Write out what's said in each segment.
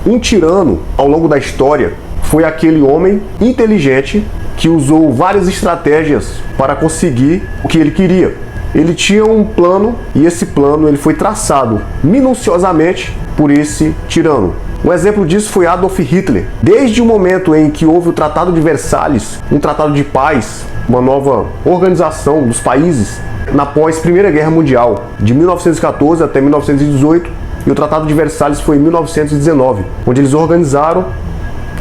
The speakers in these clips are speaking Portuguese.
Um tirano, ao longo da história, foi aquele homem inteligente que usou várias estratégias para conseguir o que ele queria. Ele tinha um plano e esse plano ele foi traçado minuciosamente por esse tirano. Um exemplo disso foi Adolf Hitler. Desde o momento em que houve o Tratado de Versalhes, um tratado de paz, uma nova organização dos países, na pós-Primeira Guerra Mundial, de 1914 até 1918, e o Tratado de Versalhes foi em 1919, onde eles organizaram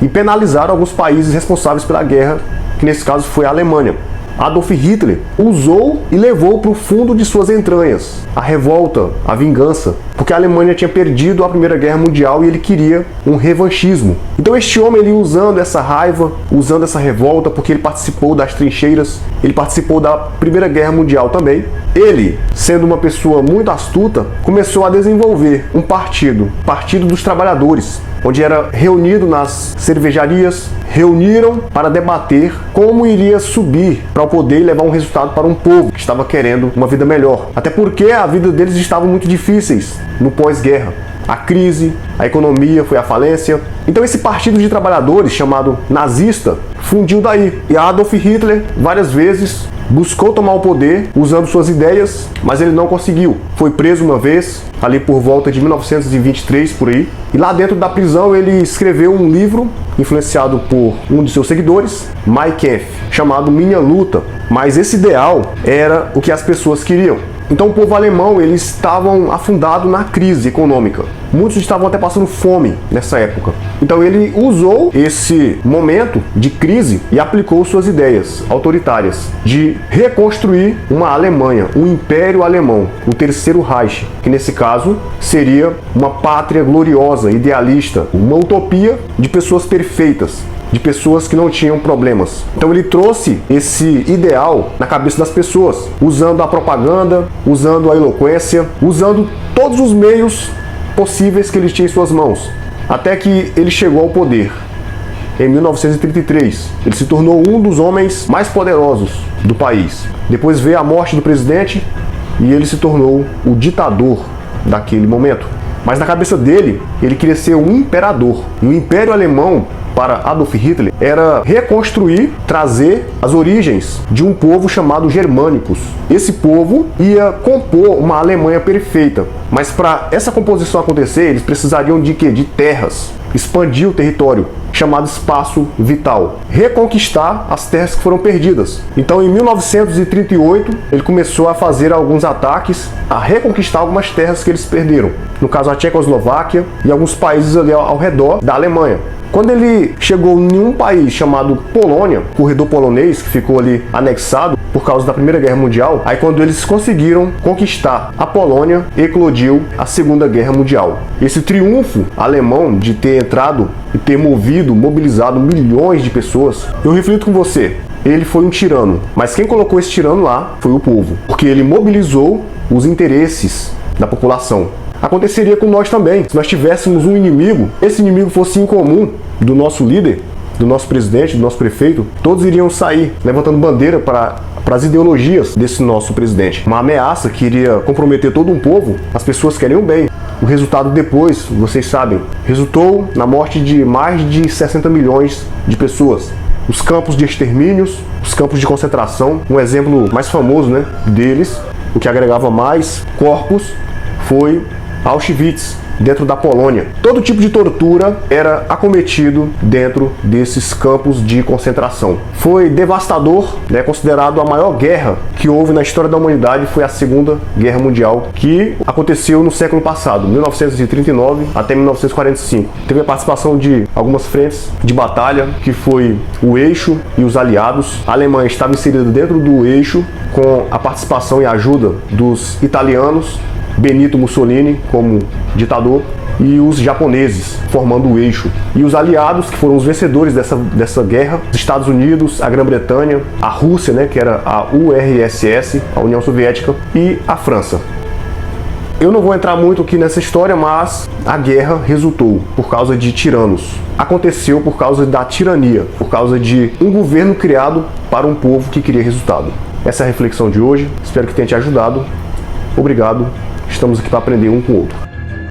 e penalizaram alguns países responsáveis pela guerra, que nesse caso foi a Alemanha. Adolf Hitler usou e levou para o fundo de suas entranhas a revolta, a vingança, porque a Alemanha tinha perdido a Primeira Guerra Mundial e ele queria um revanchismo. Então este homem, ele usando essa raiva, usando essa revolta, porque ele participou das trincheiras, ele participou da Primeira Guerra Mundial também, ele, sendo uma pessoa muito astuta, começou a desenvolver um partido, Partido dos Trabalhadores, onde era reunido nas cervejarias, reuniram para debater como iria subir para o poder e levar um resultado para um povo que estava querendo uma vida melhor. Até porque a vida deles estava muito difíceis no pós-guerra. A crise, a economia foi à falência. Então esse partido de trabalhadores, chamado nazista, fundiu daí. E Adolf Hitler, várias vezes, buscou tomar o poder usando suas ideias, mas ele não conseguiu. Foi preso uma vez, ali por volta de 1923, por aí. E lá dentro da prisão ele escreveu um livro, influenciado por um de seus seguidores, Mein Kampf, chamado Minha Luta. Mas esse ideal era o que as pessoas queriam. Então o povo alemão, eles estavam afundados na crise econômica. Muitos estavam até passando fome nessa época. Então ele usou esse momento de crise e aplicou suas ideias autoritárias de reconstruir uma Alemanha, um Império Alemão, o Terceiro Reich, que nesse caso seria uma pátria gloriosa, idealista, uma utopia de pessoas perfeitas, de pessoas que não tinham problemas. Então ele trouxe esse ideal na cabeça das pessoas, usando a propaganda, usando a eloquência, usando todos os meios possíveis que ele tinha em suas mãos, até que ele chegou ao poder. Em 1933, ele se tornou um dos homens mais poderosos do país. Depois veio a morte do presidente e ele se tornou o ditador daquele momento. Mas na cabeça dele, ele queria ser um imperador. E o Império Alemão, para Adolf Hitler, era reconstruir, trazer as origens de um povo chamado germânicos. Esse povo ia compor uma Alemanha perfeita. Mas para essa composição acontecer, eles precisariam de quê? De terras. Expandir o território, chamado espaço vital. Reconquistar as terras que foram perdidas. Então, em 1938, ele começou a fazer alguns ataques, a reconquistar algumas terras que eles perderam. No caso, a Tchecoslováquia e alguns países ali ao redor da Alemanha. Quando ele chegou em um país chamado Polônia, corredor polonês, que ficou ali anexado por causa da Primeira Guerra Mundial, aí quando eles conseguiram conquistar a Polônia, eclodiu a Segunda Guerra Mundial. Esse triunfo alemão de ter entrado e ter mobilizado milhões de pessoas, eu reflito com você, ele foi um tirano, mas quem colocou esse tirano lá foi o povo, porque ele mobilizou os interesses da população. Aconteceria com nós também. Se nós tivéssemos um inimigo, esse inimigo fosse incomum do nosso líder, do nosso presidente, do nosso prefeito, todos iriam sair levantando bandeira para as ideologias desse nosso presidente. Uma ameaça que iria comprometer todo um povo. As pessoas querem o bem. O resultado depois, vocês sabem, resultou na morte de mais de 60 milhões de pessoas. Os campos de extermínios, os campos de concentração, um exemplo mais famoso, deles, o que agregava mais corpos, foi Auschwitz, dentro da Polônia. Todo tipo de tortura era acometido dentro desses campos de concentração. Foi devastador, considerado a maior guerra que houve na história da humanidade, foi a Segunda Guerra Mundial, que aconteceu no século passado, 1939 até 1945. Teve a participação de algumas frentes de batalha, que foi o Eixo e os aliados. A Alemanha estava inserida dentro do Eixo, com a participação e ajuda dos italianos, Benito Mussolini como ditador, e os japoneses formando o Eixo. E os aliados, que foram os vencedores dessa guerra, os Estados Unidos, a Grã-Bretanha, a Rússia, que era a URSS, a União Soviética, e a França. Eu não vou entrar muito aqui nessa história, mas a guerra resultou por causa de tiranos. Aconteceu por causa da tirania, por causa de um governo criado para um povo que queria resultado. Essa é a reflexão de hoje. Espero que tenha te ajudado. Obrigado. Estamos aqui para aprender um com o outro.